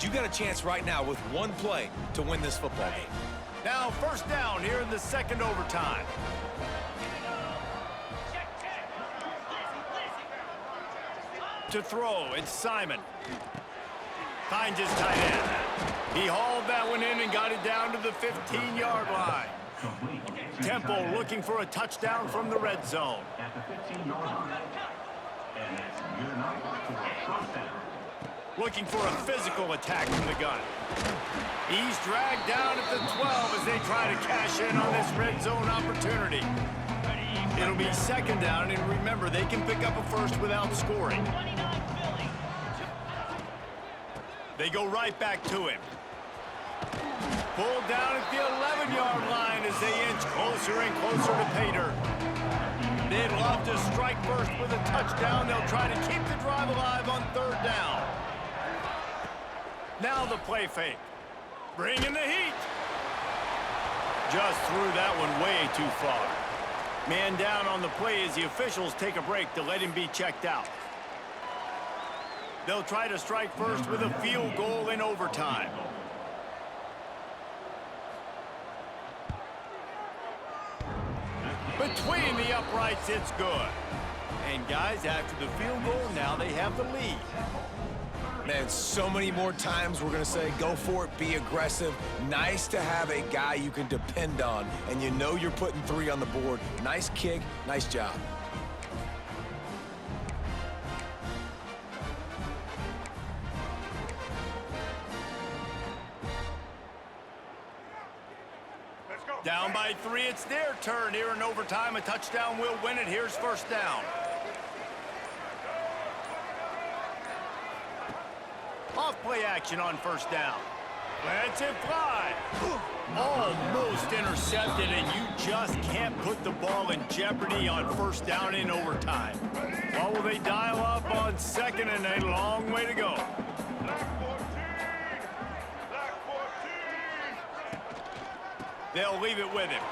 because you got a chance right now with one play to win this football game. Now first down here in the second overtime. To throw, it's Simon. Finds his tight end. He hauled that one in and got it down to the 15-yard line. Temple looking for a touchdown from the red zone. At the 15-yard line. And that's good enough for a first down. Looking for a physical attack from the gun. He's dragged down at the 12 as they try to cash in on this red zone opportunity. It'll be second down, and remember, they can pick up a first without scoring. They go right back to him. Pulled down at the 11-yard line as they inch closer and closer to pay dirt. They'd love to strike first with a touchdown. They'll try to keep the drive alive on third down. Now the play fake. Bringing the heat. Just threw that one way too far. Man down on the play as the officials take a break to let him be checked out. They'll try to strike first with a field goal in overtime. Between the uprights, it's good. And guys, after the field goal, now they have the lead. Man, so many more times we're going to say, go for it, be aggressive. Nice to have a guy you can depend on, and you know you're putting 3 on the board. Nice kick, nice job. Down by 3, it's their turn here in overtime. A touchdown will win it. Here's first down. Off play action on first down. Lets it fly. Almost intercepted, and you just can't put the ball in jeopardy on first down in overtime. Well, will they dial up on second, and a long way to go. They'll leave it with him.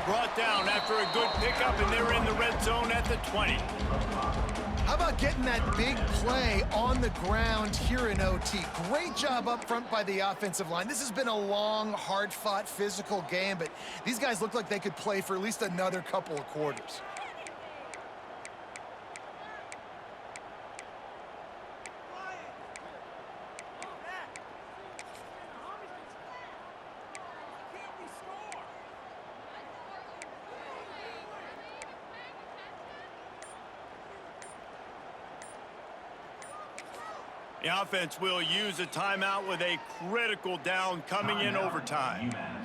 Brought down after a good pickup, and they're in the red zone at the 20. How about getting that big play on the ground here in OT? Great job up front by the offensive line. This has been a long, hard-fought, physical game, but these guys look like they could play for at least another couple of quarters. The offense will use a timeout with a critical down coming in overtime. UMass.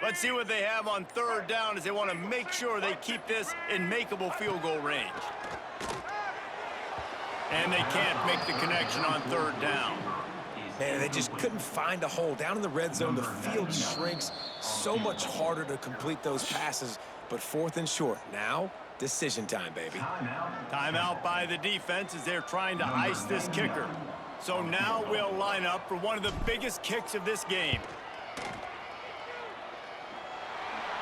Let's see what they have on third down as they want to make sure they keep this in makeable field goal range. And they can't make the connection on third down. Man, they just couldn't find a hole. Down in the red zone, the field shrinks. So much harder to complete those passes, but fourth and short. Now, decision time, baby. Timeout by the defense as they're trying to ice this kicker. So now we'll line up for one of the biggest kicks of this game.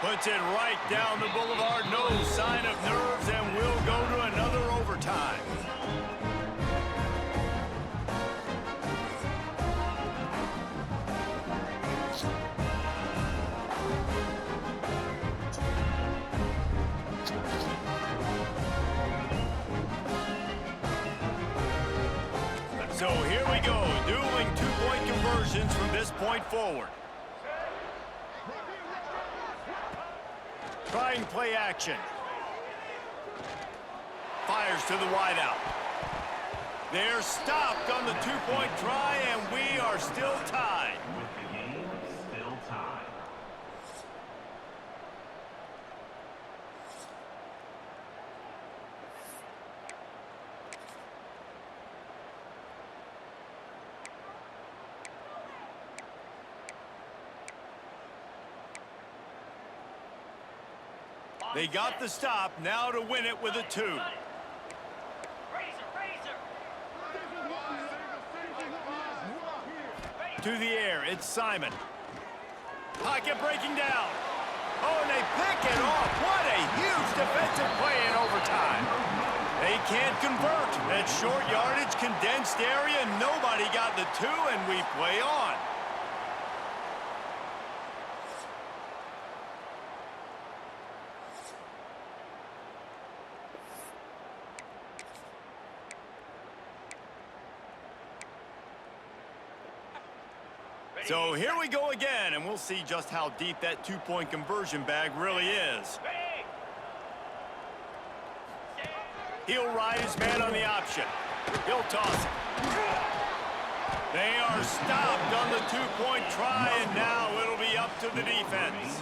Puts it right down the boulevard. No sign of nerves, and we'll go to another overtime. So here we go, dueling two-point conversions from this point forward. Trying play action. Fires to the wideout. They're stopped on the two-point try, and we are still tied. With the game still tied. They got the stop, now to win it with a 2. To the air, it's Simon. Pocket breaking down. Oh, and they pick it off. What a huge defensive play in overtime. They can't convert. That short yardage, condensed area, nobody got the 2, and we play on. So here we go again, and we'll see just how deep that 2-point conversion bag really is. He'll ride his man on the option. He'll toss it. They are stopped on the 2-point try, and now it'll be up to the defense.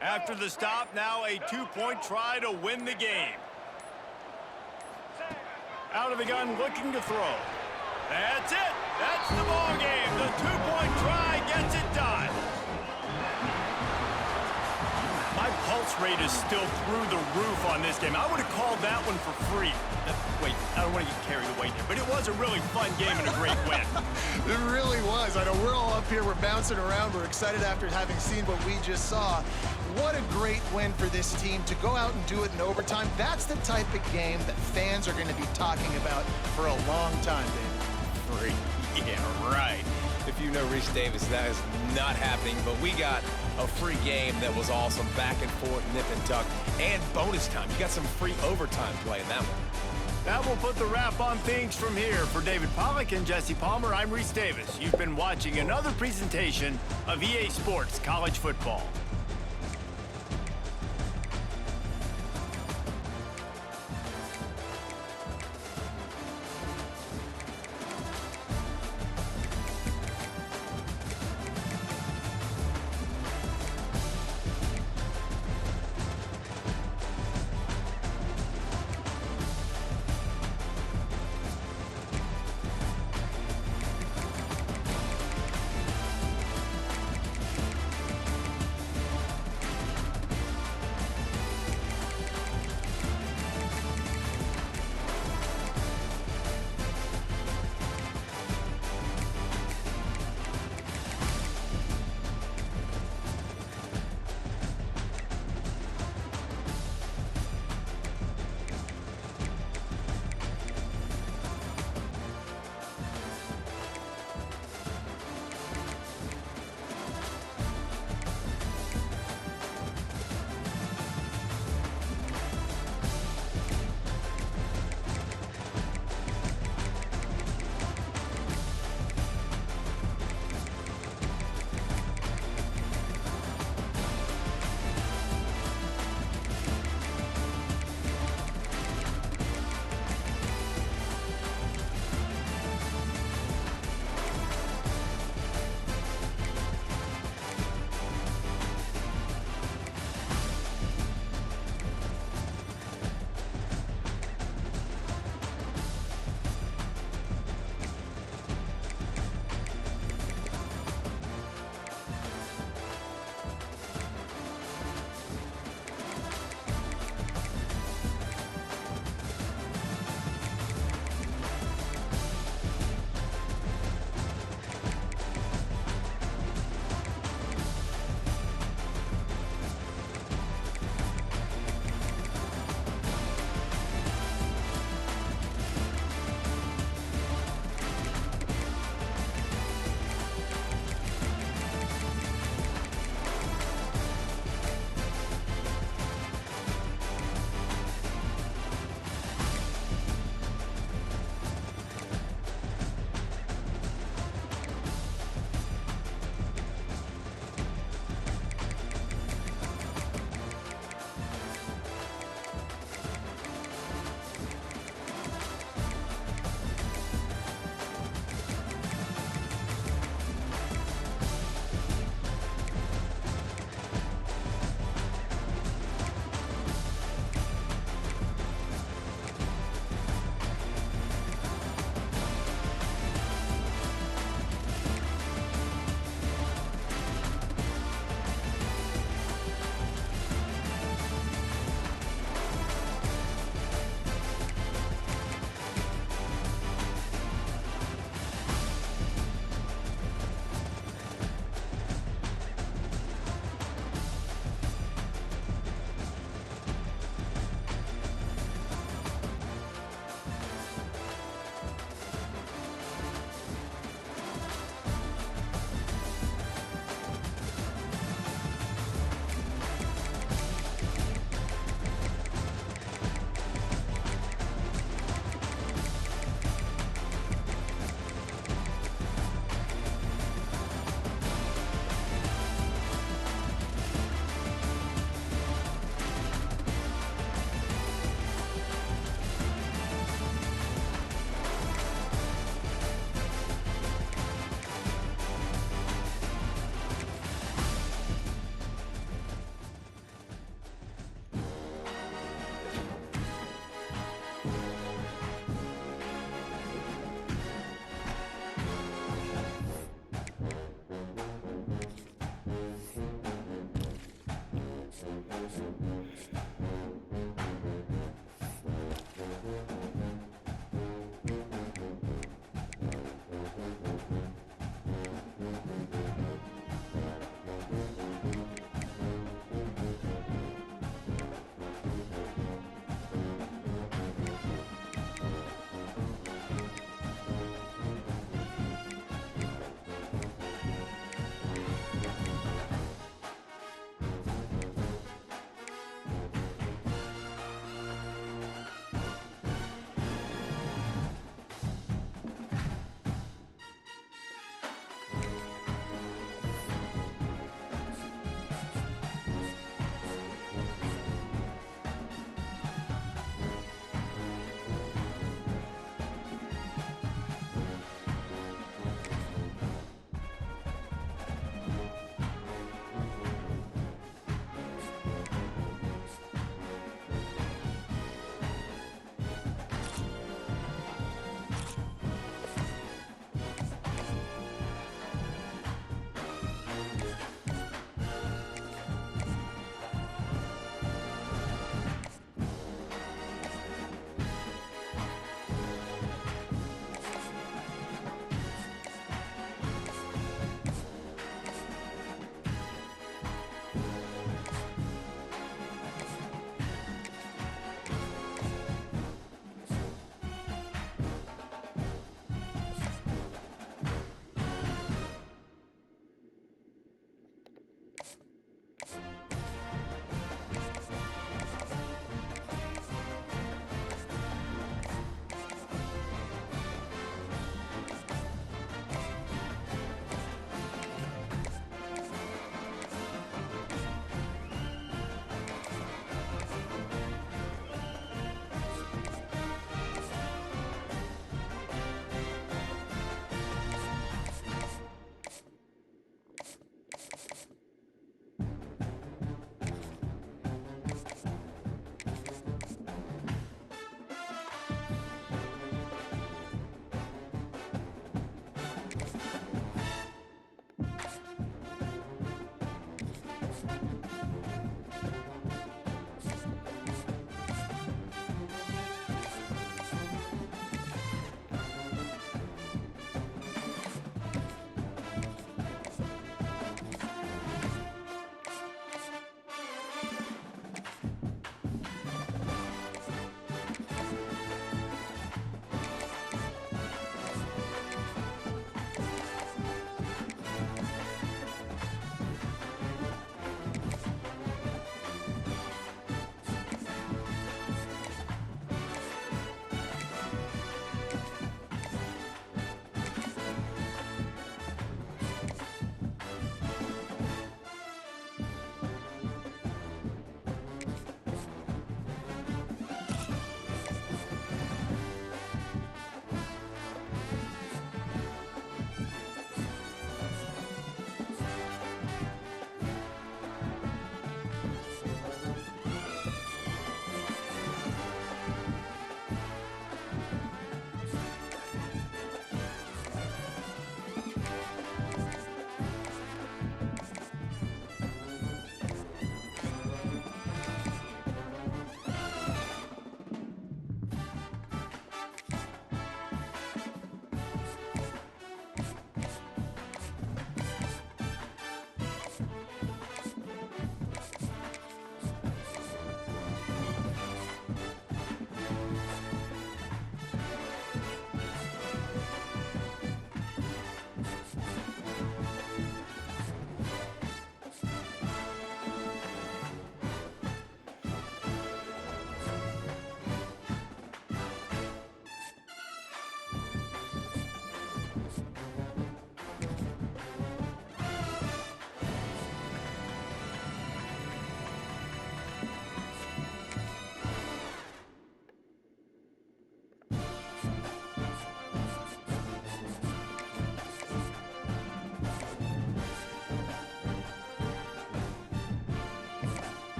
After the stop, now a 2-point try to win the game. Out of the gun, looking to throw. That's it. That's the ball game. The 2-point try gets it done. My pulse rate is still through the roof on this game. I would have called that one for free. Wait, I don't want to get carried away here, but it was a really fun game and a great win. It really was. I know we're all up here, we're bouncing around, we're excited after having seen what we just saw. What a great win for this team to go out and do it in overtime. That's the type of game that fans are going to be talking about for a long time, David. Free. Yeah, right. If you know Reese Davis, that is not happening, but we got a free game that was awesome, back and forth, nip and tuck, and bonus time. You got some free overtime play in that one. That will put the wrap on things from here. For David Pollack and Jesse Palmer, I'm Reese Davis. You've been watching another presentation of EA Sports College Football.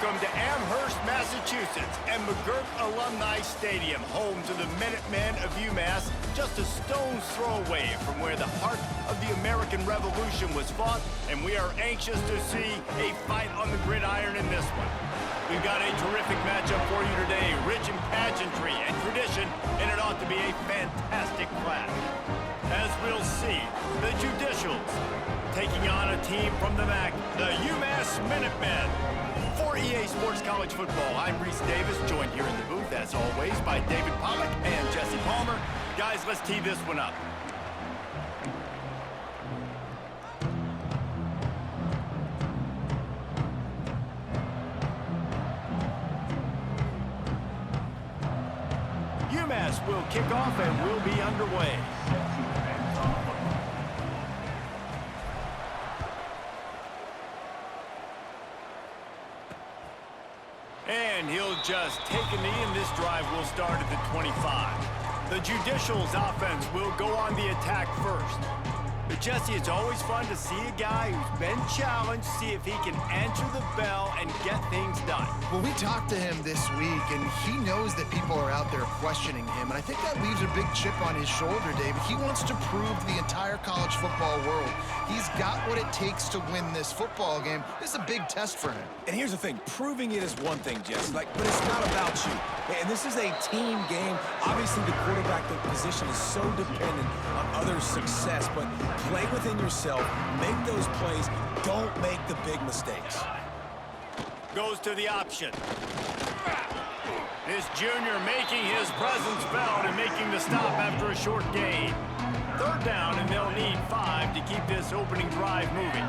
Welcome to Amherst, Massachusetts, and McGurk Alumni Stadium, home to the Minutemen of UMass, just a stone's throw away from where the heart of the American Revolution was fought, and we are anxious to see a fight on the gridiron in this one. We've got a terrific matchup for you today, rich in pageantry and tradition, and it ought to be a fantastic clash. As we'll see, the Judicials taking on a team from the MAC, the UMass Minutemen. For EA Sports College Football, I'm Reese Davis, joined here in the booth, as always, by David Pollack and Jesse Palmer. Guys, let's tee this one up. UMass will kick off and we'll be underway. And he'll just take a knee, and this drive will start at the 25. The Judicials offense will go on the attack first. But Jesse, it's always fun to see a guy who's been challenged, see if he can answer the bell and get things done. Well, we talked to him this week, and he knows that people are out there questioning him, and I think that leaves a big chip on his shoulder, David. He wants to prove to the entire college football world he's got what it takes to win this football game. This is a big test for him. And here's the thing, proving it is one thing, Jess, but it's not about you. And this is a team game. Obviously, the quarterback position is so dependent on others' success, but play within yourself, make those plays, don't make the big mistakes. Goes to the option. This junior making his presence felt and making the stop after a short gain. Third down, and they'll need 5 to keep this opening drive moving.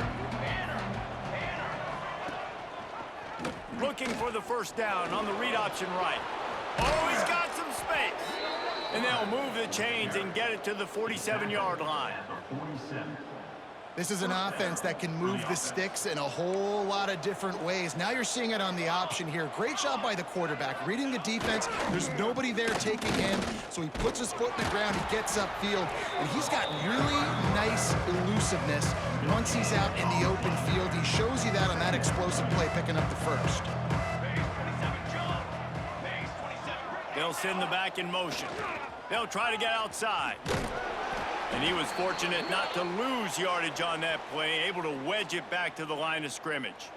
Looking for the first down on the read option right. Oh, he's got some space. And they'll move the chains and get it to the 47-yard line. This is an offense that can move the sticks in a whole lot of different ways. Now you're seeing it on the option here. Great job by the quarterback. Reading the defense, there's nobody there taking him, so he puts his foot in the ground, he gets upfield, and he's got really nice elusiveness once he's out in the open field. He shows you that on that explosive play, picking up the first. They'll send the back in motion. They'll try to get outside. And he was fortunate not to lose yardage on that play, able to wedge it back to the line of scrimmage.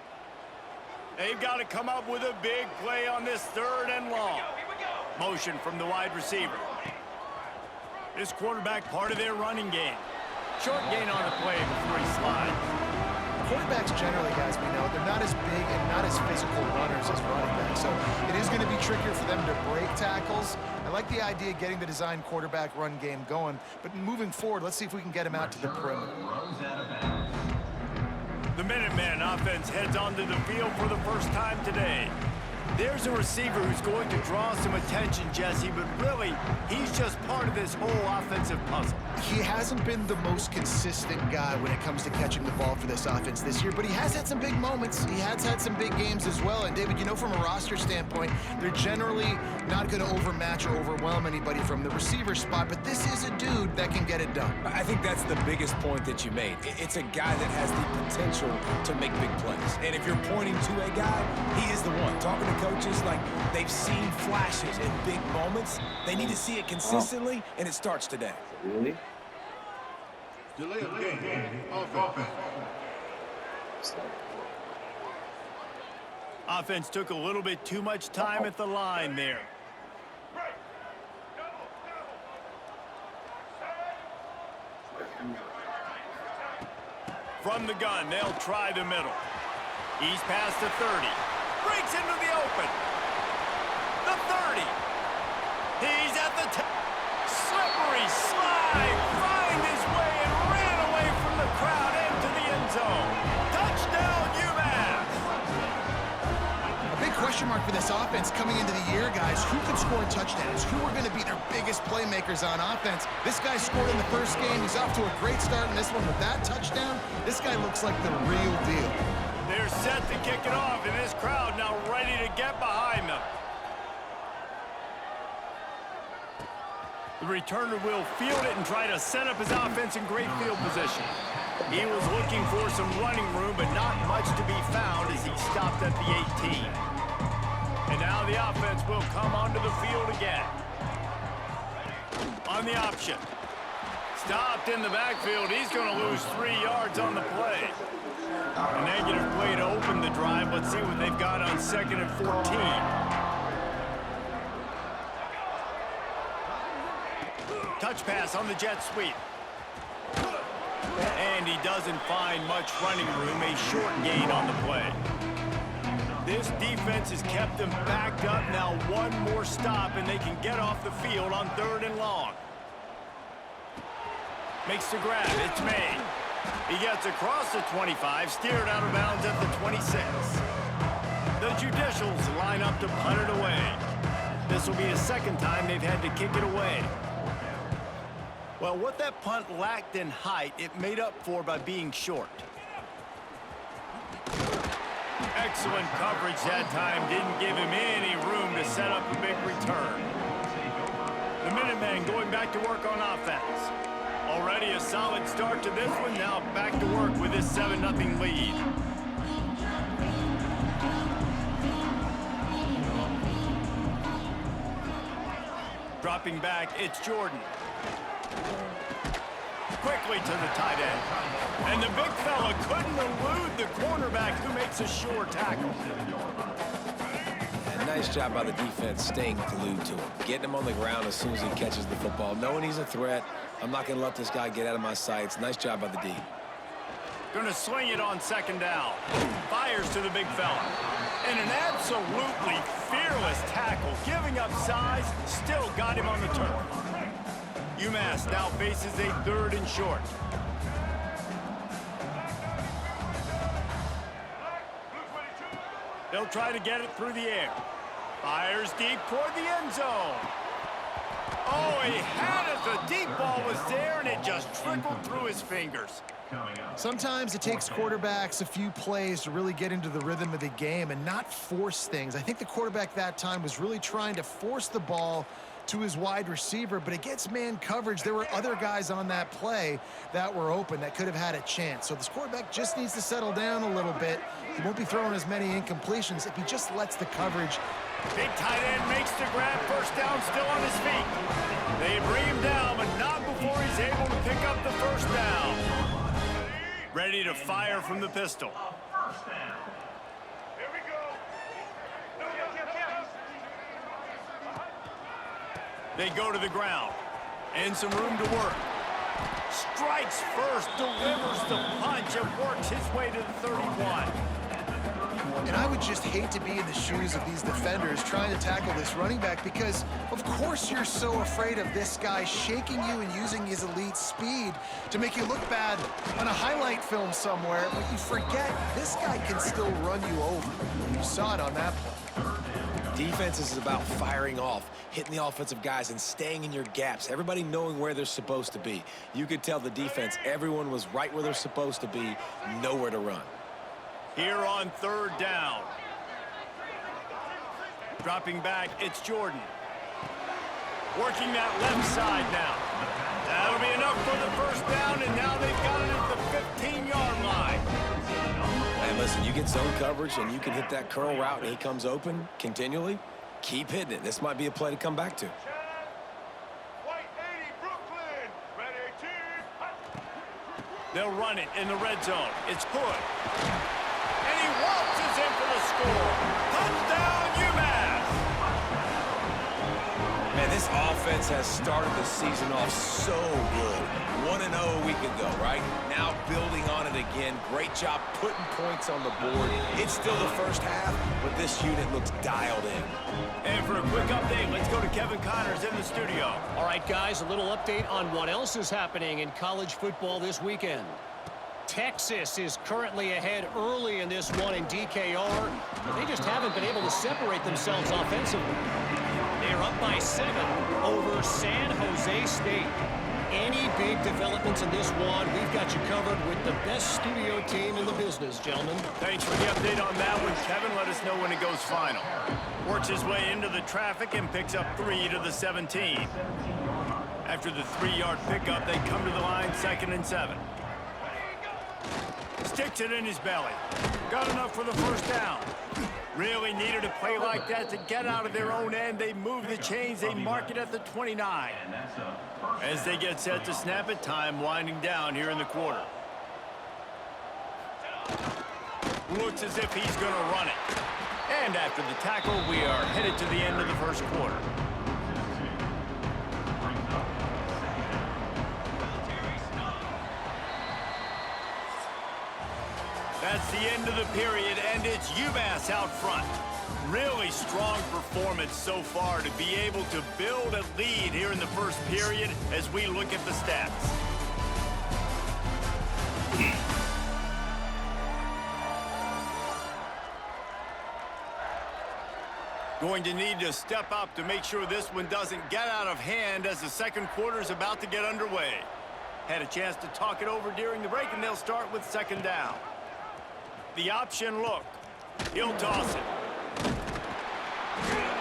They've got to come up with a big play on this 3rd and long. Motion from the wide receiver. This quarterback part of their running game. Short gain on the play before he slides. Quarterbacks generally, guys, we know, they're not as big and not as physical runners as running backs, so it is going to be trickier for them to break tackles. I like the idea of getting the design quarterback run game going, but moving forward, let's see if we can get him out to the perimeter. The Minutemen offense heads onto the field for the first time today. There's a receiver who's going to draw some attention, Jesse, but really, he's just part of this whole offensive puzzle. He hasn't been the most consistent guy when it comes to catching the ball for this offense this year, but he has had some big moments. He has had some big games as well. And, David, you know, from a roster standpoint, they're generally not going to overmatch or overwhelm anybody from the receiver spot, but this is a dude that can get it done. I think that's the biggest point that you made. It's a guy that has the potential to make big plays. And if you're pointing to a guy, he is the one. Talking to coaches, like, they've seen flashes in big moments. They need to see it consistently, and it starts today. Really? Delay of game. Offense. Offense took a little bit too much time at the line there. From the gun, they'll try the middle. He's past the 30. Breaks into the open. The 30. He's at the 10. Slippery slide. Find his way and ran away from the crowd into the end zone. Touchdown, UMass. A big question mark for this offense coming into the year, guys. Who could score touchdowns? Who are going to be their biggest playmakers on offense? This guy scored in the first game. He's off to a great start in this one with that touchdown. This guy looks like the real deal. They're set to kick it off, and this crowd now ready to get behind them. The returner will field it and try to set up his offense in great field position. He was looking for some running room, but not much to be found as he stopped at the 18. And now the offense will come onto the field again. On the option. Stopped in the backfield. He's going to lose 3 yards on the play. A negative play to open the drive. Let's see what they've got on 2nd and 14. Touch pass on the jet sweep. And he doesn't find much running room. A short gain on the play. This defense has kept them backed up. Now one more stop, and they can get off the field on 3rd and long. Makes the grab. It's made. He gets across the 25, steered out of bounds at the 26. The Judicials line up to punt it away. This will be the 2nd time they've had to kick it away. Well, what that punt lacked in height, it made up for by being short. Excellent coverage that time. Didn't give him any room to set up a big return. The Minutemen going back to work on offense. Already a solid start to this one. Now back to work with this 7-0 lead. Dropping back, it's Jordan. Quickly to the tight end. And the big fella couldn't elude the cornerback who makes a sure tackle. And nice job by the defense staying glued to him. Getting him on the ground as soon as he catches the football. Knowing he's a threat. I'm not going to let this guy get out of my sights. Nice job by the D. Going to swing it on 2nd down. Fires to the big fella. And an absolutely fearless tackle. Giving up size, still got him on the turf. UMass now faces a 3rd and short. They'll try to get it through the air. Fires deep toward the end zone. Oh, he had it. The deep ball was there, and it just trickled through his fingers. Sometimes it takes quarterbacks a few plays to really get into the rhythm of the game and not force things. I think the quarterback that time was really trying to force the ball to his wide receiver, but against man coverage, there were other guys on that play that were open that could have had a chance. So this quarterback just needs to settle down a little bit. He won't be throwing as many incompletions if he just lets the coverage. Big tight end makes the grab. 1st down, still on his feet. They bring him down, but not before he's able to pick up the 1st down. Ready to fire from the pistol. They go to the ground. And some room to work. Strikes first, delivers the punch, and works his way to the 31. And I would just hate to be in the shoes of these defenders trying to tackle this running back because, of course, you're so afraid of this guy shaking you and using his elite speed to make you look bad on a highlight film somewhere, but you forget this guy can still run you over. You saw it on that play. Defense is about firing off, hitting the offensive guys, and staying in your gaps. Everybody knowing where they're supposed to be. You could tell the defense, everyone was right where they're supposed to be, nowhere to run. Here on 3rd down. Dropping back, it's Jordan. Working that left side now. That'll be enough for the 1st down, and now they've got it at the 15-yard line. And listen, you get zone coverage and you can hit that curl route and he comes open continually, keep hitting it. This might be a play to come back to. They'll run it in the red zone. It's Hood. And he waltzes in for the score. Touchdown, UMass! Man, this offense has started the season off so good. 1-0 a week ago, right? Now building on it again. Great job putting points on the board. It's still the 1st half, but this unit looks dialed in. And for a quick update, let's go to Kevin Connors in the studio. All right, guys, a little update on what else is happening in college football this weekend. Texas is currently ahead early in this one in DKR, but they just haven't been able to separate themselves offensively. They're up by 7 over San Jose State. Any big developments in this one, we've got you covered with the best studio team in the business, gentlemen. Thanks for the update on that one, Kevin. Let us know when it goes final. Works his way into the traffic and picks up 3 to the 17. After the 3-yard pickup, they come to the line 2nd and 7. Sticks it in his belly. Got enough for the first down. Really needed a play like that to get out of their own end. They move the chains. They mark it at the 29. As they get set to snap it, time winding down here in the quarter. Looks as if he's going to run it. And after the tackle, we are headed to the end of the first quarter. That's the end of the period, and it's UMass out front. Really strong performance so far to be able to build a lead here in the first period as we look at the stats. Going to need to step up to make sure this one doesn't get out of hand as the second quarter is about to get underway. Had a chance to talk it over during the break, and they'll start with second down. The option look. He'll toss it.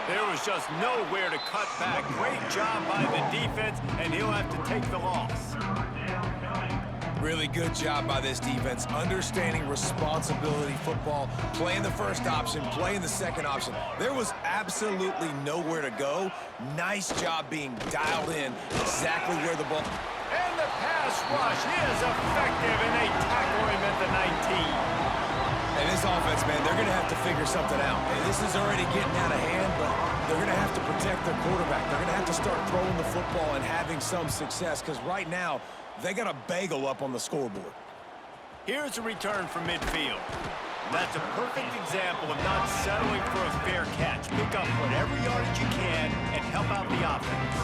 There was just nowhere to cut back. Great job by the defense, and he'll have to take the loss. Really good job by this defense, understanding responsibility football, playing the first option, playing the second option. There was absolutely nowhere to go. Nice job being dialed in exactly where the ball... And the pass rush is effective, and they tackle him at the 19. And this offense, man, they're going to have to figure something out. And this is already getting out of hand, but they're going to have to protect their quarterback. They're going to have to start throwing the football and having some success, because right now, they got a bagel up on the scoreboard. Here's a return from midfield. That's a perfect example of not settling for a fair catch. Pick up whatever yardage you can and help out the offense.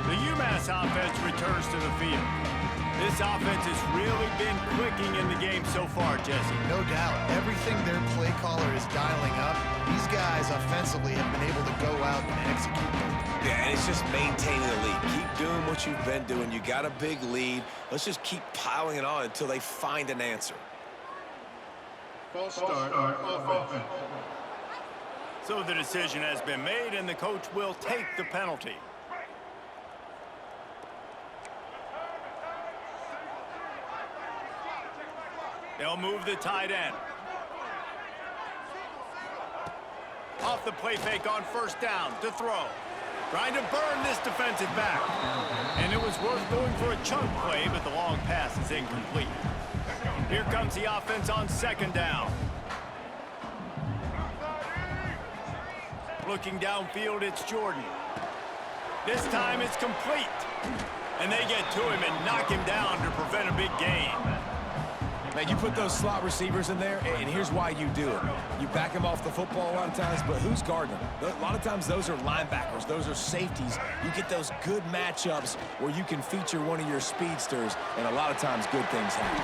The UMass offense returns to the field. This offense has really been clicking in the game so far, Jesse. No doubt. Everything their play caller is dialing up, these guys offensively have been able to go out and execute them. Yeah, and it's just maintaining the lead. Keep doing what you've been doing. You got a big lead. Let's just keep piling it on until they find an answer. False start offense. So the decision has been made, and the coach will take the penalty. They'll move the tight end. Off the play fake on first down to throw. Trying to burn this defensive back. And it was worth going for a chunk play, but the long pass is incomplete. Here comes the offense on second down. Looking downfield, it's Jordan. This time it's complete. And they get to him and knock him down to prevent a big gain. Man, you put those slot receivers in there, and here's why you do it. You back them off the football a lot of times, but who's guarding them? A lot of times those are linebackers, those are safeties. You get those good matchups where you can feature one of your speedsters, and a lot of times good things happen.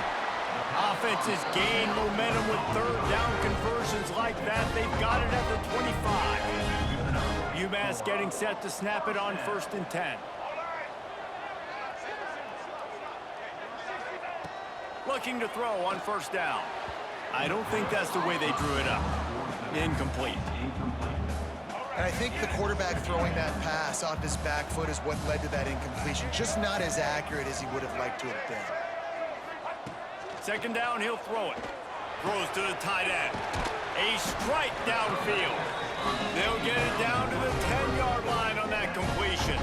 Offenses gain momentum with third down conversions like that. They've got it at the 25. UMass getting set to snap it on 1st and 10. Looking to throw on first down. I don't think that's the way they drew it up. Incomplete. And I think the quarterback throwing that pass off his back foot is what led to that incompletion. Just not as accurate as he would have liked to have been. Second down, he'll throw it. Throws to the tight end. A strike downfield. They'll get it down to the 10-yard line on that completion.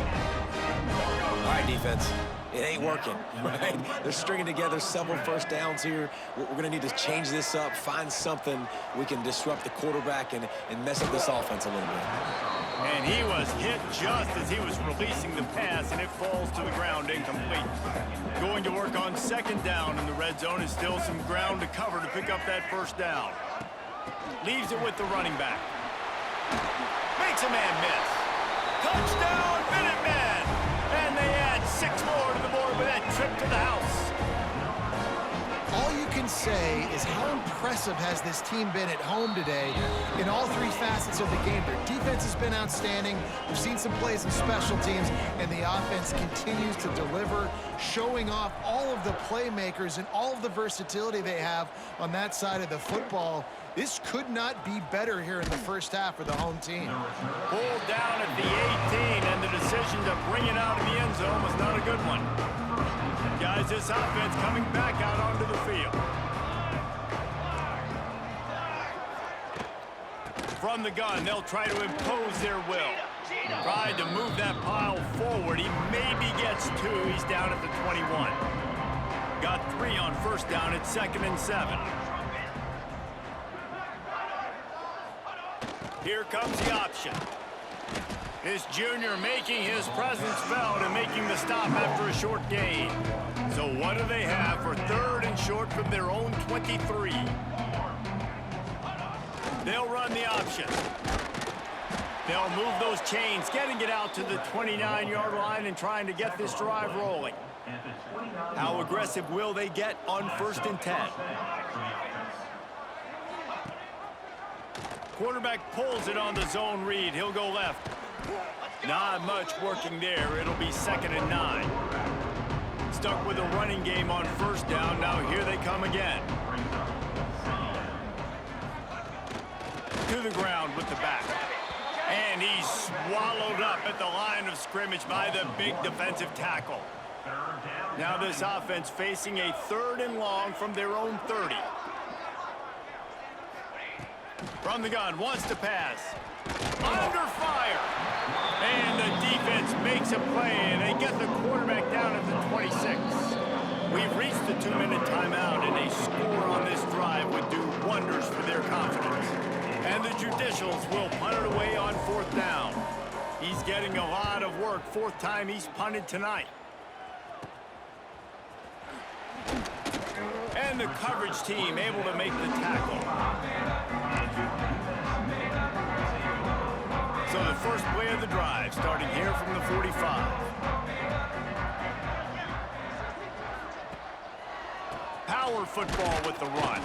All right, defense. It ain't working, right? They're stringing together several first downs here. We're going to need to change this up, find something we can disrupt the quarterback and mess up this offense a little bit. And he was hit just as he was releasing the pass, and it falls to the ground incomplete. Going to work on second down in the red zone is still some ground to cover to pick up that first down. Leaves it with the running back. Makes a man miss. Touchdown, Minutemen! And they add 6 more to the board with that trip to the house. All you can say is how impressive has this team been at home today in all 3 facets of the game. Their defense has been outstanding. We've seen some plays in special teams, and the offense continues to deliver, showing off all of the playmakers and all of the versatility they have on that side of the football. This could not be better here in the first half for the home team. Pulled down at the 18, and the decision to bring it out of the end zone was not a good one. Guys, this offense coming back out onto the field. From the gun, they'll try to impose their will. Tried to move that pile forward. He maybe gets 2. He's down at the 21. Got 3 on first down at 2nd and 7. Here comes the option. This junior making his presence felt and making the stop after a short gain. So what do they have for 3rd and short from their own 23? They'll run the option. They'll move those chains, getting it out to the 29-yard line and trying to get this drive rolling. How aggressive will they get on 1st and 10? Quarterback pulls it on the zone read. He'll go left. Not much working there. It'll be 2nd and 9. Stuck with a running game on 1st down. Now here they come again. To the ground with the back. And he's swallowed up at the line of scrimmage by the big defensive tackle. Now this offense facing a 3rd and long from their own 30. From the gun, wants to pass. Under fire. And the defense makes a play, and they get the quarterback down at the 26. We've reached the 2-minute timeout, and a score on this drive would do wonders for their confidence. And the Judicials will punt it away on 4th down. He's getting a lot of work. 4th time he's punted tonight. And the coverage team able to make the tackle. So the first play of the drive starting here from the 45. Power football with the run.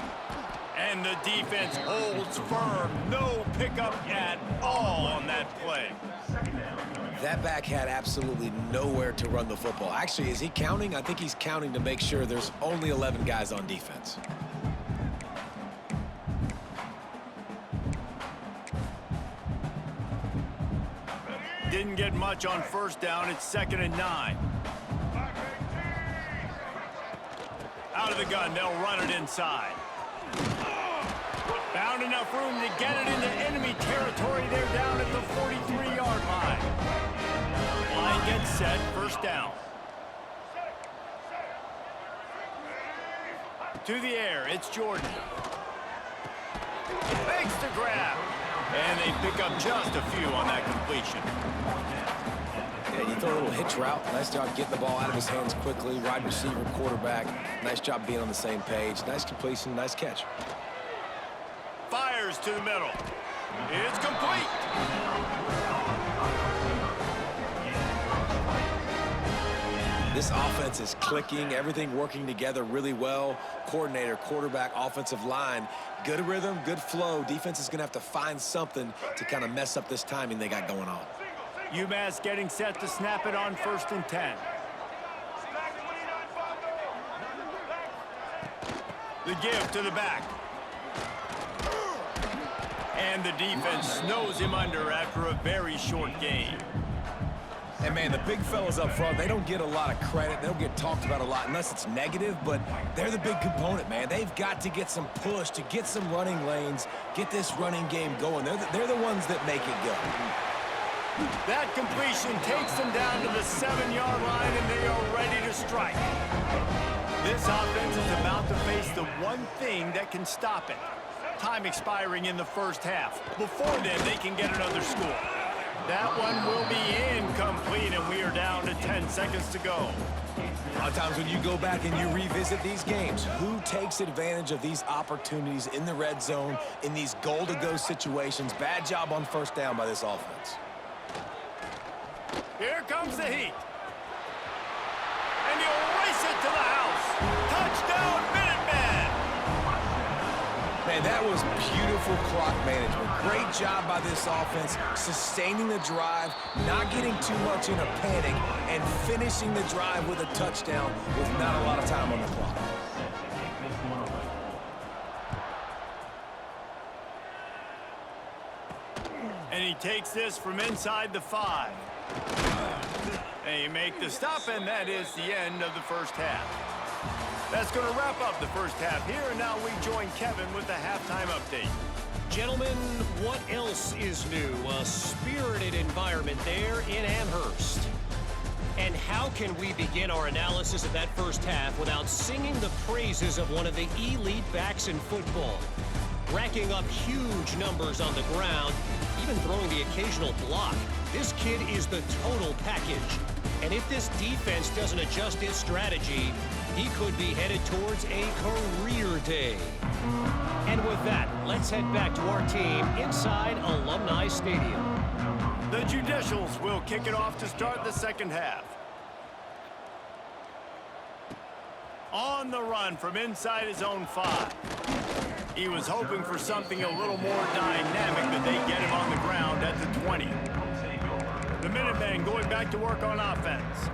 And the defense holds firm. No pickup at all on that play. That back had absolutely nowhere to run the football. Actually, is he counting? I think he's counting to make sure there's only 11 guys on defense. Didn't get much on 1st down. It's 2nd and 9. Out of the gun, they'll run it inside. Found enough room to get it into enemy territory. They're down at the 43-yard line. Line gets set, 1st down. To the air, it's Jordan. Makes the grab. And they pick up just a few on that completion. Yeah, you throw a little hitch route. Nice job getting the ball out of his hands quickly. Wide receiver, quarterback. Nice job being on the same page. Nice completion, nice catch. Fires to the middle. It's complete. This offense is clicking, everything working together really well. Coordinator, quarterback, offensive line, good rhythm, good flow. Defense is going to have to find something to kind of mess up this timing they got going on. UMass getting set to snap it on 1st and 10. The give to the back. And the defense snows him under after a very short game. And, man, the big fellas up front, they don't get a lot of credit. They don't get talked about a lot unless it's negative, but they're the big component, man. They've got to get some push, to get some running lanes, get this running game going. They're the ones that make it go. That completion takes them down to the 7-yard line, and they are ready to strike. This offense is about to face the one thing that can stop it. Time expiring in the 1st half. Before then, they can get another score. That one will be incomplete, and we are down to 10 seconds to go. A lot of times when you go back and you revisit these games, who takes advantage of these opportunities in the red zone, in these goal-to-go situations? Bad job on 1st down by this offense. Here comes the heat. And he'll race it to the house. Touchdown, Minutemen! Man, that was beautiful clock management. Great job by this offense, sustaining the drive, not getting too much in a panic, and finishing the drive with a touchdown with not a lot of time on the clock. And he takes this from inside the 5. And you make the stop, and that is the end of the 1st half. That's going to wrap up the first half here, and now we join Kevin with the halftime update. Gentlemen, what else is new? A spirited environment there in Amherst. And how can we begin our analysis of that first half without singing the praises of one of the elite backs in football? Racking up huge numbers on the ground, even throwing the occasional block. This kid is the total package. And if this defense doesn't adjust its strategy, he could be headed towards a career day. And with that, let's head back to our team inside Alumni Stadium. The Judicials will kick it off to start the second half. On the run from inside his own 5. He was hoping for something a little more dynamic, but they get him on the ground at the 20. The Minutemen going back to work on offense.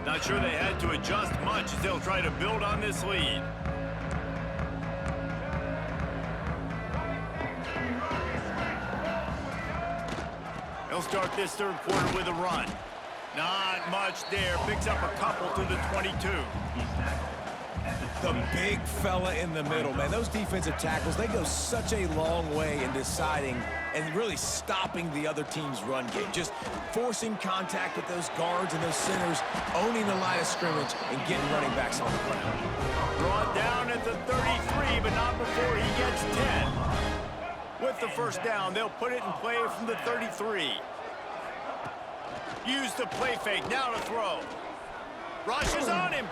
Not sure they had to adjust much as they'll try to build on this lead. They'll start this third quarter with a run. Not much there. Picks up a couple to the 22. The big fella in the middle, man. Those defensive tackles, they go such a long way in deciding and really stopping the other team's run game. Just forcing contact with those guards and those centers, owning the line of scrimmage, and getting running backs on the ground. Brought down at the 33, but not before he gets 10. With the first down, they'll put it in play from the 33. Use the play fake, now to throw. Rushes on him.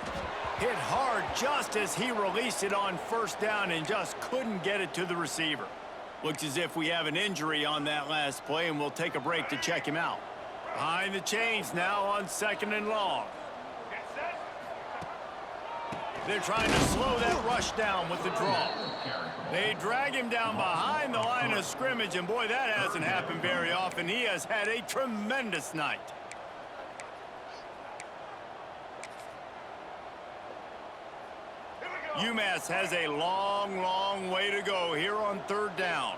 Hit hard just as he released it on first down and just couldn't get it to the receiver. Looks as if we have an injury on that last play, and we'll take a break to check him out. Behind the chains now on 2nd and long. They're trying to slow that rush down with the draw. They drag him down behind the line of scrimmage, and boy, that hasn't happened very often. He has had a tremendous night. UMass has a long, long way to go here on third down.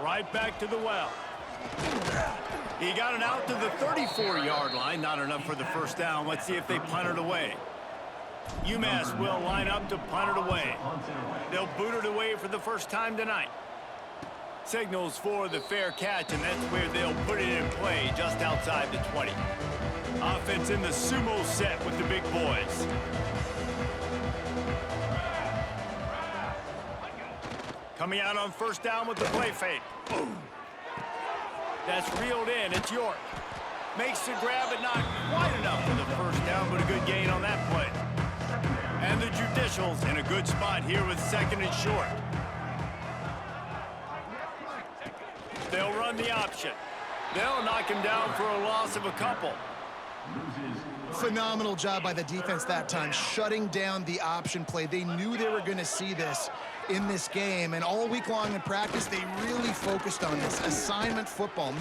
Right back to the well. He got it out to the 34-yard line. Not enough for the first down. Let's see if they punt it away. UMass will line up to punt it away. They'll boot it away for the first time tonight. Signals for the fair catch, and that's where they'll put it in play just outside the 20. Offense in the sumo set with the big boys. Coming out on first down with the play fake. That's reeled in. It's York. Makes the grab, but not quite enough for the first down, but a good gain on that play. And the Judicials in a good spot here with 2nd and short. They'll run the option. They'll knock him down for a loss of a couple. Phenomenal job by the defense that time, shutting down the option play. They knew they were going to see this in this game, and all week long in practice, they really focused on this assignment football.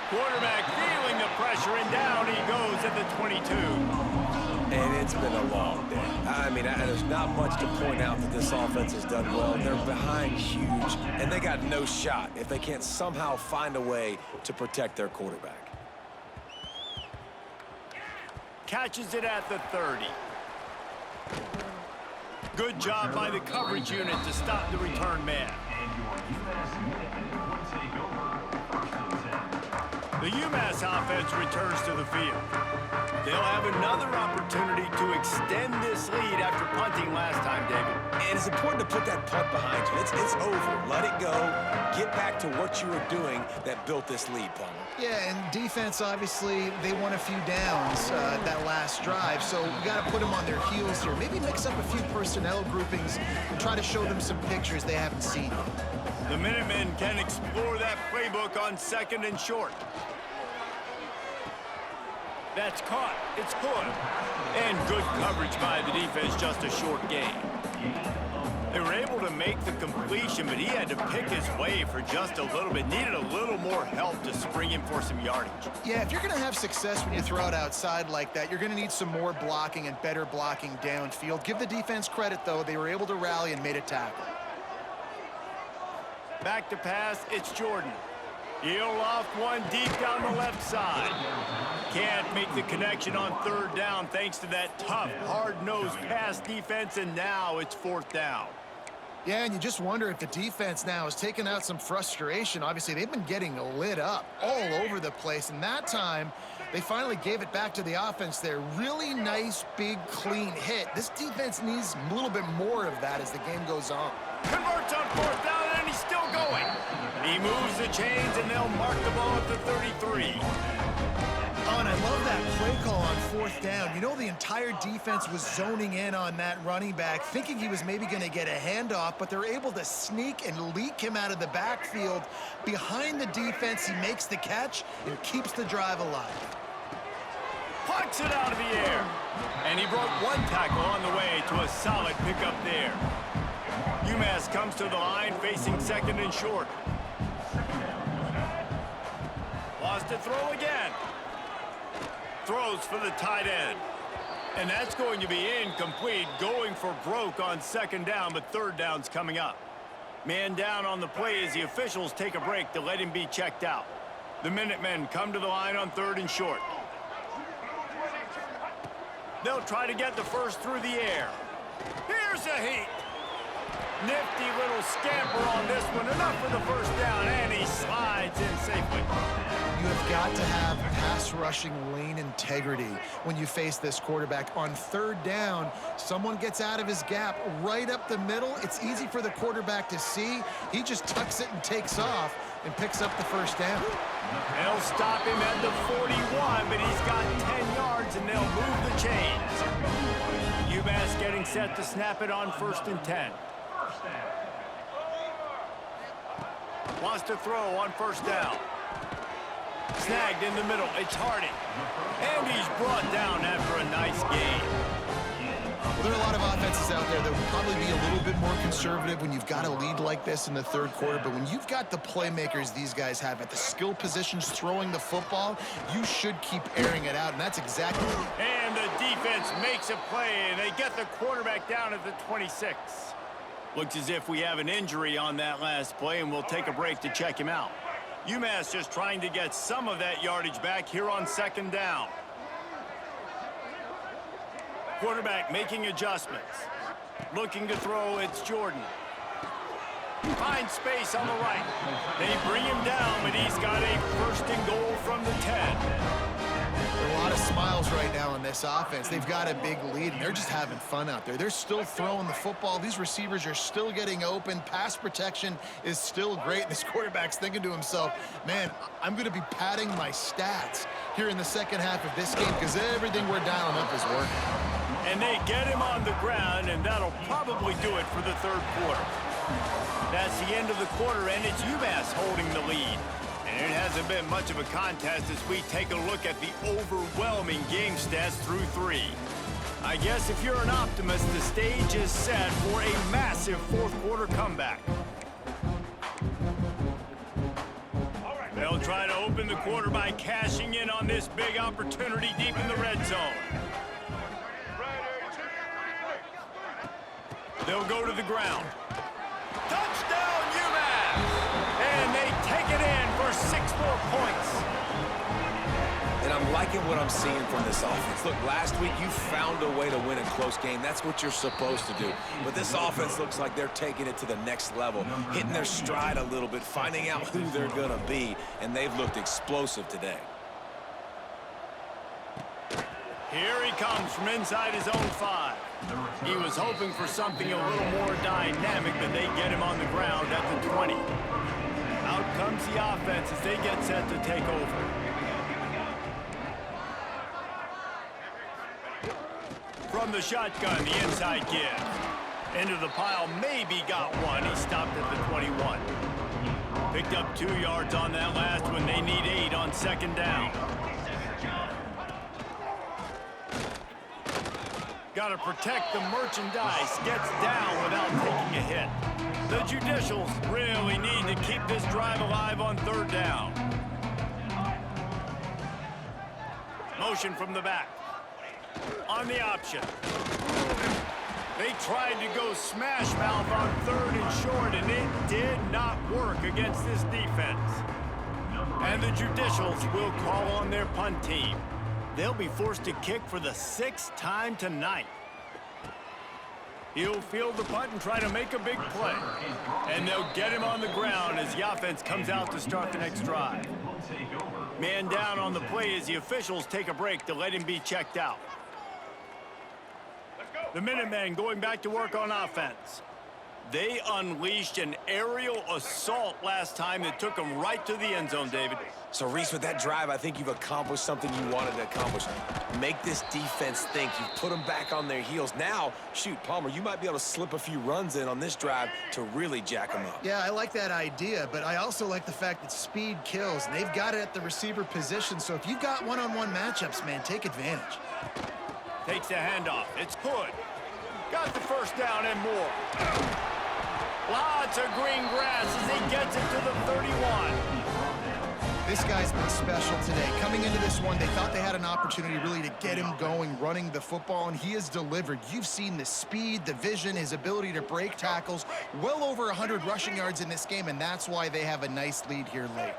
Quarterback feeling the pressure, and down he goes at the 22. And it's been a long day. I mean, there's not much to point out that this offense has done well. They're behind huge, and they got no shot if they can't somehow find a way to protect their quarterback. Catches it at the 30. Good job by the coverage unit to stop the return man. The UMass offense returns to the field. They'll have another opportunity to extend this lead after punting last time, David. And it's important to put that punt behind you. It's over. Let it go. Get back to what you were doing that built this lead, Palmer. Yeah, and defense, obviously, they won a few downs that last drive, so we got to put them on their heels here. Maybe mix up a few personnel groupings and try to show them some pictures they haven't seen. The Minutemen can explore that playbook on 2nd and short. That's caught. It's good. And good coverage by the defense, just a short gain. They were able to make the completion, but he had to pick his way for just a little bit. Needed a little more help to spring him for some yardage. Yeah, if you're going to have success when you throw it outside like that, you're going to need some more blocking and better blocking downfield. Give the defense credit, though. They were able to rally and made a tackle. Back to pass, it's Jordan. He'll loft one deep down the left side. can't make the connection on third down thanks to that tough, hard-nosed pass defense, and now it's fourth down. Yeah, and you just wonder if the defense now has taken out some frustration. Obviously, they've been getting lit up all over the place, and that time, they finally gave it back to the offense there. Really nice, big, clean hit. This defense needs a little bit more of that as the game goes on. Converts on fourth down, and he's still going. He moves the chains, and they'll mark the ball at the 33. Oh, and I love that play call on fourth down. You know, the entire defense was zoning in on that running back, thinking he was maybe going to get a handoff, but they're able to sneak and leak him out of the backfield. Behind the defense, he makes the catch and keeps the drive alive. Plucks it out of the air. And he broke one tackle on the way to a solid pickup there. UMass comes to the line facing second and short. Lost to throw again. Throws for the tight end. And that's going to be incomplete, going for broke on second down, but third down's coming up. Man down on the play as the officials take a break to let him be checked out. The Minutemen come to the line on third and short. They'll try to get the first through the air. Here's a heat. Nifty little scamper on this one. Enough for the first down, and he slides in safely. You have got to have pass rushing lane integrity when you face this quarterback. On third down, someone gets out of his gap right up the middle. It's easy for the quarterback to see. He just tucks it and takes off and picks up the first down. They'll stop him at the 41, but he's got 10 yards, and they'll move the chains. UMass getting set to snap it on first and 10. Wants to throw on first down. Snagged in the middle. It's Harding. And he's brought down after a nice game. Well, there are a lot of offenses out there that would probably be a little bit more conservative when you've got a lead like this in the third quarter. But when you've got the playmakers these guys have at the skill positions throwing the football, you should keep airing it out. And that's exactly what. And the defense makes a play, and they get the quarterback down at the 26. Looks as if we have an injury on that last play, and we'll take a break to check him out. UMass just trying to get some of that yardage back here on second down. Quarterback making adjustments. Looking to throw, it's Jordan. Finds space on the right. They bring him down, but he's got a first and goal from the 10. There are a lot of smiles right now on this offense. They've got a big lead, and they're just having fun out there. They're still throwing the football. These receivers are still getting open. Pass protection is still great. This quarterback's thinking to himself, man, I'm going to be padding my stats here in the second half of this game because everything we're dialing up is working. And they get him on the ground, and that'll probably do it for the third quarter. That's the end of the quarter, and it's UMass holding the lead. And it hasn't been much of a contest as we take a look at the overwhelming game stats through three. I guess if you're an optimist, the stage is set for a massive fourth quarter comeback. They'll try to open the quarter by cashing in on this big opportunity deep in the red zone. They'll go to the ground. Touchdown, UMass! And they take it in for 6 more points. And I'm liking what I'm seeing from this offense. Look, last week you found a way to win a close game. That's what you're supposed to do. But this offense looks like they're taking it to the next level, hitting their stride a little bit, finding out who they're going to be, and they've looked explosive today. Here he comes from inside his own 5. He was hoping for something a little more dynamic, but they get him on the ground at the 20. Out comes the offense as they get set to take over. From the shotgun, the inside give. Into the pile, maybe got one. He stopped at the 21. Picked up 2 yards on that last one. They need 8 on second down. Got to protect the merchandise. Gets down without taking a hit. The Judicials really need to keep this drive alive on third down. Motion from the back. On the option. They tried to go smash mouth on third and short, and it did not work against this defense. And the Judicials will call on their punt team. They'll be forced to kick for the 6th time tonight. He'll field the punt and try to make a big play. And they'll get him on the ground as the offense comes out to start the next drive. Man down on the play as the officials take a break to let him be checked out. The Minutemen going back to work on offense. They unleashed an aerial assault last time that took them right to the end zone, David. So, Reese, with that drive, I think you've accomplished something you wanted to accomplish. Make this defense think. You've put them back on their heels. Now, shoot, Palmer, you might be able to slip a few runs in on this drive to really jack them up. Yeah, I like that idea, but I also like the fact that speed kills. And they've got it at the receiver position, so if you've got one-on-one matchups, man, take advantage. Takes the handoff. It's Hood. Got the first down and more. Lots of green grass as he gets it to the 31. This guy's been special today. Coming into this one, they thought they had an opportunity really to get him going, running the football, and he has delivered. You've seen the speed, the vision, his ability to break tackles. Well over 100 rushing yards in this game, and that's why they have a nice lead here late.